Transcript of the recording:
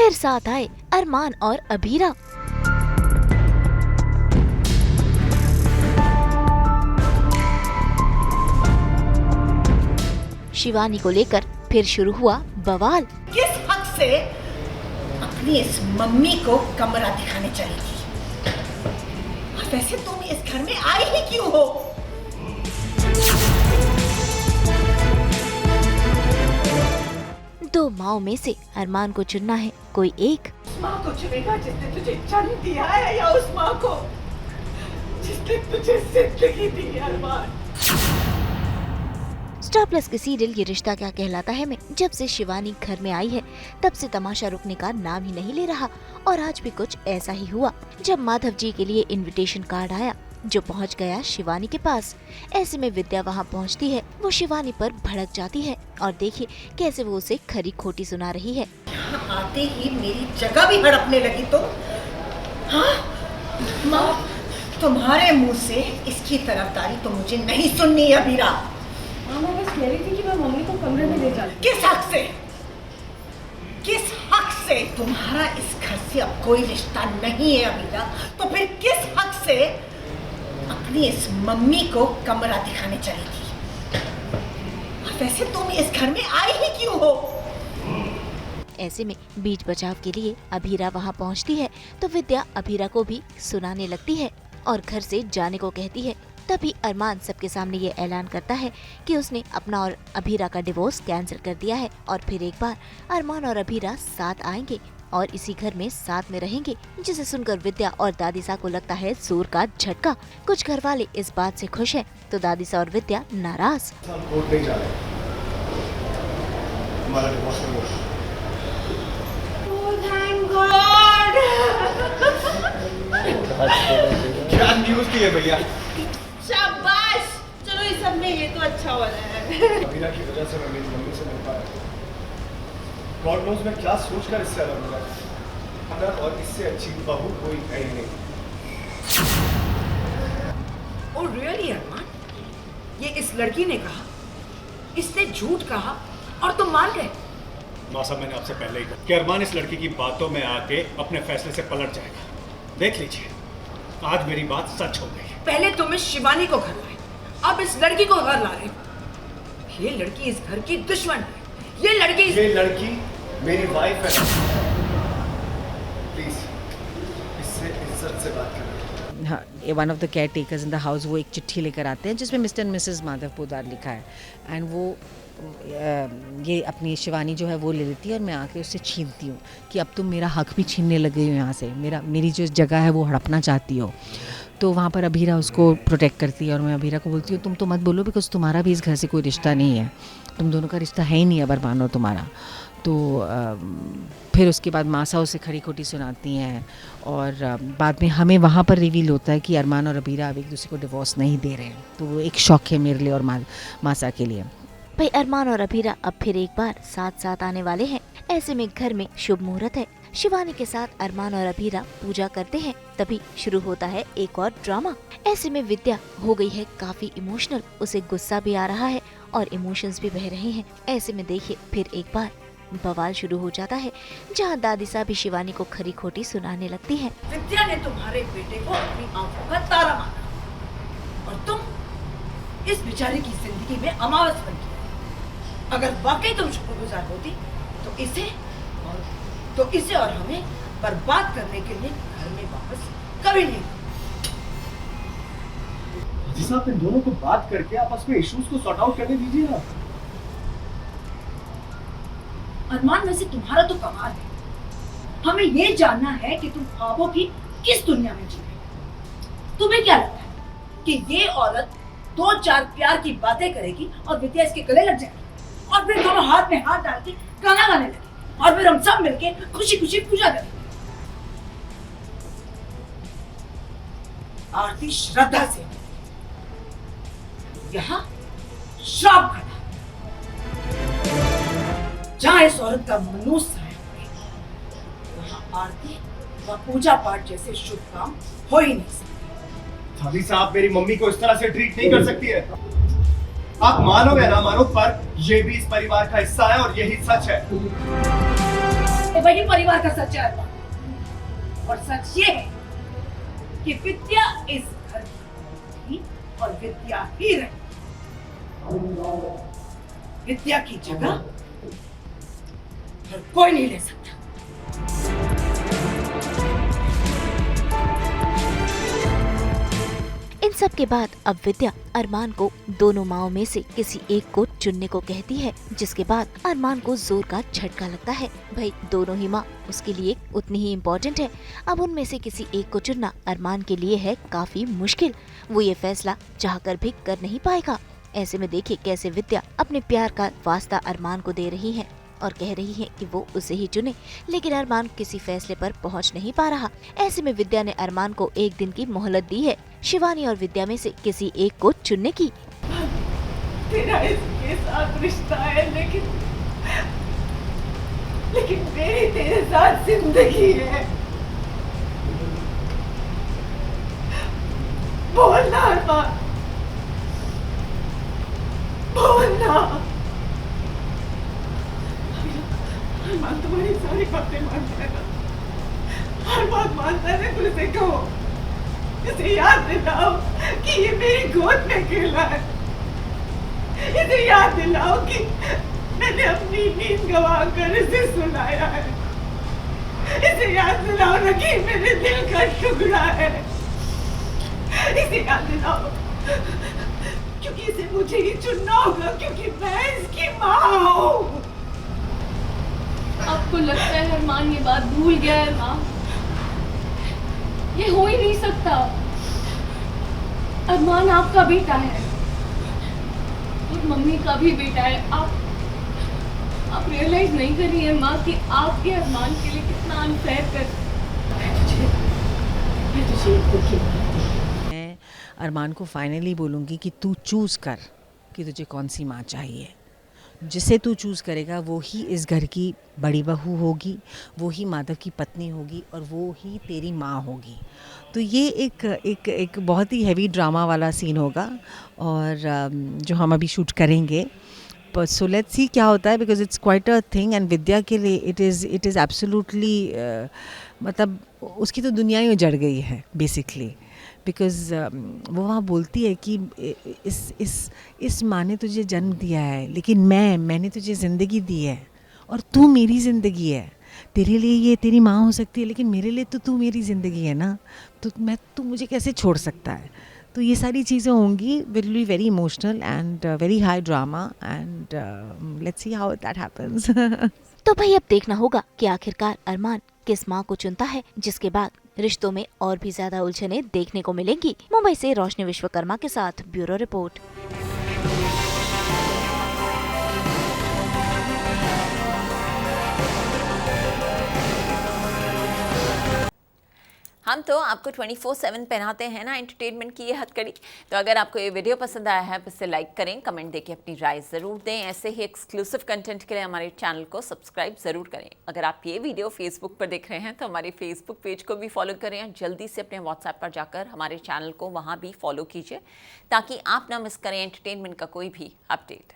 फिर साथ आए अरमान और अभीरा। शिवानी को लेकर फिर शुरू हुआ बवाल। किस हक से अपनी इस मम्मी को कमरा दिखाने चली थी? और वैसे तुम इस घर में आई ही क्यों हो? दो माओ में से अरमान को चुनना है कोई एक। उस माँ को चुनेगा जिसने तुझे जन्म दिया है, या उस माँ को जिसने तुझे जिंदगी दी है? अरमान, स्टार प्लस के सीरियल ये रिश्ता क्या कहलाता है में जब से शिवानी घर में आई है तब से तमाशा रुकने का नाम ही नहीं ले रहा। और आज भी कुछ ऐसा ही हुआ जब माधव जी के लिए इनविटेशन कार्ड आया जो पहुंच गया शिवानी के पास। ऐसे में विद्या वहां पहुंचती है, वो शिवानी पर भड़क जाती है और देखिए कैसे वो उसे खरी खोटी सुना रही है। यहाँ आते ही मेरी जगह भी हड़पने लगी तुम। हाँ? माँ, तुम्हारे मुँह से इसकी तरफदारी तो मुझे नहीं सुननी है अभीरा। मैं बस कह रही थी कि मैं मम्मी को कमरे में ले जाती। किस हक से? किस हक से? तुम्हारा इस घर से अब कोई रिश्ता नहीं है अभीरा, तो फिर किस हक से अपनी इस मम्मी को कमरा दिखाने चली थी? और वैसे तुम इस घर में आई ही क्यों हो? ऐसे में बीच बचाव के लिए अभीरा वहां पहुंचती है तो विद्या अभीरा को भी सुनाने लगती है और घर से जाने को कहती है। तभी अरमान सबके सामने ये ऐलान करता है कि उसने अपना और अभीरा का डिवोर्स कैंसिल कर दिया है और फिर एक बार अरमान और अभीरा साथ आएंगे और इसी घर में साथ में रहेंगे। जिसे सुनकर विद्या और दादीसा को लगता है जोर का झटका। कुछ घर वाले इस बात से खुश हैं तो दादीसा और विद्या नाराज। क्या न्यूज़ दी है भैया? शाबाश, चलो इस सब में ये तो अच्छा हो रहा है। अभीरा की वजह से मैं मेरी मम्मी से मिल पाया। गॉड नोज़ मैं क्या सोचकर इससे अलग हुआ, और इससे अच्छी बहू कोई है ही नहीं। ओ रियली अरमान? ये इस लड़की ने कहा, इसने झूठ कहा और तुम मान गए? माँ साहब, मैंने आपसे पहले ही कहा कि अरमान इस लड़की की बातों में आके अपने फैसले से पलट जाएगा। देख लीजिए, आज मेरी बात सच हो गई। पहले तुम इस शिवानी को घर लाए, अब इस लड़की को घर ला रहे हो। ये लड़की इस घर की दुश्मन है। ये लड़की मेरी वाइफ है। प्लीज इससे इज्जत से बात करें। हाँ, one of the care takers in the house वो एक चिट्ठी लेकर आते हैं जिसमें Mr and Mrs Madhav Podar लिखा है। एंड वो ये अपनी शिवानी जो है वो ले लेती है और मैं आके उससे छीनती हूँ कि अब तुम मेरा हक भी छीनने लग गई हो, यहाँ से मेरी जो जगह है वो हड़पना चाहती हो। तो वहाँ पर अभीरा उसको प्रोटेक्ट करती है और मैं अभीरा को बोलती हूँ तुम तो मत बोलो बिकॉज तुम्हारा भी इस घर से कोई रिश्ता नहीं है, तुम दोनों का रिश्ता है ही नहीं अबर मानो तुम्हारा। तो फिर उसके बाद मासा उसे खरी खोटी सुनाती हैं और बाद में हमें वहाँ पर रिवील होता है कि अरमान और अभीरा अब एक दूसरे को डिवोर्स नहीं दे रहे हैं। तो वो एक शौक है मेरे लिए और मासा के लिए। भाई अरमान और अभीरा अब फिर एक बार साथ साथ आने वाले हैं। ऐसे में घर में शुभ मुहूर्त है। शिवानी के साथ अरमान और अभीरा पूजा करते हैं। तभी शुरू होता है एक और ड्रामा। ऐसे में विद्या हो गई है काफी इमोशनल, उसे गुस्सा भी आ रहा है और इमोशंस भी बह रहे हैं। ऐसे में देखिए फिर एक बार बवाल शुरू हो जाता है जहाँ दादीसा भी शिवानी को खरी खोटी सुनाने लगती है। विद्या ने तुम्हारे बेटे को अपनी आंखों का तारा माना और तुम इस बेचारे की जिंदगी में अमावस बन गई। अगर वाकई तुम शुक्रगुजार होती तो इसे और हमें बर्बाद करने के लिए घर में वापस कभी नहीं। जी साहब, इन दोनों को बात करके आपस में इश्यूज को सॉर्ट आउट करने दीजिए ना। अरमान, वैसे तुम्हारा तो कमाल है। हमें ये जानना है कि तुम ख्वाबों की किस दुनिया में जी रहे हो। तुम्हें क्या लगता है कि ये औरत 2-4 प्यार की बातें करेगी और विद्या इसके गले लग जाएगी और फिर दोनों हाथ में हाथ डाल के गाना गाने लगे और फिर हम सब मिलके खुशी खुशी पूजा करेंगे। आरती श्रद्धा से, यहाँ श्राप खड़ा। जहाँ इस औरत का मनुष्य है वहाँ आरती व पूजा पाठ जैसे शुभ काम हो ही नहीं सकते। दादी साहब, मेरी मम्मी को इस तरह से ट्रीट नहीं कर सकती है। आप मानो या ना मानो पर ये भी इस परिवार का हिस्सा है और यही सच है। वही परिवार का सच्चा अरमान। और सच ये है कि विद्या इस घर की थी और विद्या ही रही। विद्या की जगह हर कोई नहीं ले सकता। इन सब के बाद अब विद्या अरमान को दोनों माओं में से किसी एक को चुनने को कहती है, जिसके बाद अरमान को जोर का झटका लगता है। भाई दोनों ही माँ उसके लिए उतनी ही इम्पोर्टेंट है। अब उनमें से किसी एक को चुनना अरमान के लिए है काफी मुश्किल। वो ये फैसला चाहकर भी कर नहीं पाएगा। ऐसे में देखिए कैसे विद्या अपने प्यार का वास्ता अरमान को दे रही है और कह रही है कि वो उसे ही चुने, लेकिन अरमान किसी फैसले पर पहुंच नहीं पा रहा। ऐसे में विद्या ने अरमान को एक दिन की मोहलत दी है, शिवानी और विद्या में से किसी एक को चुनने की। तेरा इसके साथ रिश्ता है, लेकिन मेरी तेरे साथ जिंदगी है। बोलना अरमान, बोलना। अरमान तुम्हारी सारी बातें मानता है ना, हर बात मानता है ना। तुझे कहो, इसे याद दिलाओ कि ये मेरी गोद में खेला है। इसे याद दिलाओ कि मैंने अपनी नींद गवा कर इसे सुनाया है। इसे याद दिलाओ ना कि मेरे दिल का टुकड़ा है। इसे याद दिलाओ क्योंकि इसे मुझे ही चुनना होगा, क्योंकि मैं इसकी माँ हूँ। आपको लगता है अरमान ये बात भूल गया है माँ? ये हो ही नहीं सकता। अरमान आपका बेटा है और मम्मी का भी बेटा है। आप रियलाइज नहीं कर रही है माँ कि आपके अरमान के लिए कितना अनफेयर कर। मैं अरमान को फाइनली बोलूँगी कि तू चूज़ कर कि तुझे कौन सी माँ चाहिए। जिसे तू चूज़ करेगा वो ही इस घर की बड़ी बहू होगी, वो ही माधव की पत्नी होगी और वो ही तेरी माँ होगी। तो ये एक बहुत ही हैवी ड्रामा वाला सीन होगा और जो हम अभी शूट करेंगे। सो लेट्स सी क्या होता है, because it's quite a thing and Vidya के लिए इट इज़ एब्सोल्युटली मतलब उसकी तो दुनिया ही उजड़ गई है बेसिकली। बिकॉज़ वो वहाँ बोलती है कि इस माँ ने तुझे जन्म दिया है, लेकिन मैंने तुझे ज़िंदगी दी है और तू मेरी ज़िंदगी है। तेरे लिए ये तेरी माँ हो सकती है, लेकिन मेरे लिए तो तू मेरी ज़िंदगी है ना। तो तू मुझे कैसे छोड़ सकता है। तो ये सारी चीज़ें होंगी, will be very emotional and very high drama and let's see how that happens. तो भाई अब देखना होगा कि आखिरकार अरमान किस माँ को चुनता है, जिसके बाद रिश्तों में और भी ज्यादा उलझने देखने को मिलेंगी। मुंबई से रोशनी विश्वकर्मा के साथ ब्यूरो रिपोर्ट। हम तो आपको 24/7 पहनाते हैं ना एंटरटेनमेंट की ये हथकड़ी। तो अगर आपको ये वीडियो पसंद आया है तो इसे लाइक करें, कमेंट देके अपनी राय ज़रूर दें। ऐसे ही एक्सक्लूसिव कंटेंट के लिए हमारे चैनल को सब्सक्राइब ज़रूर करें। अगर आप ये वीडियो फेसबुक पर देख रहे हैं तो हमारे फेसबुक पेज को भी फॉलो करें और जल्दी से अपने व्हाट्सएप पर जाकर हमारे चैनल को वहाँ भी फॉलो कीजिए ताकि आप ना मिस करें एंटरटेनमेंट का कोई भी अपडेट।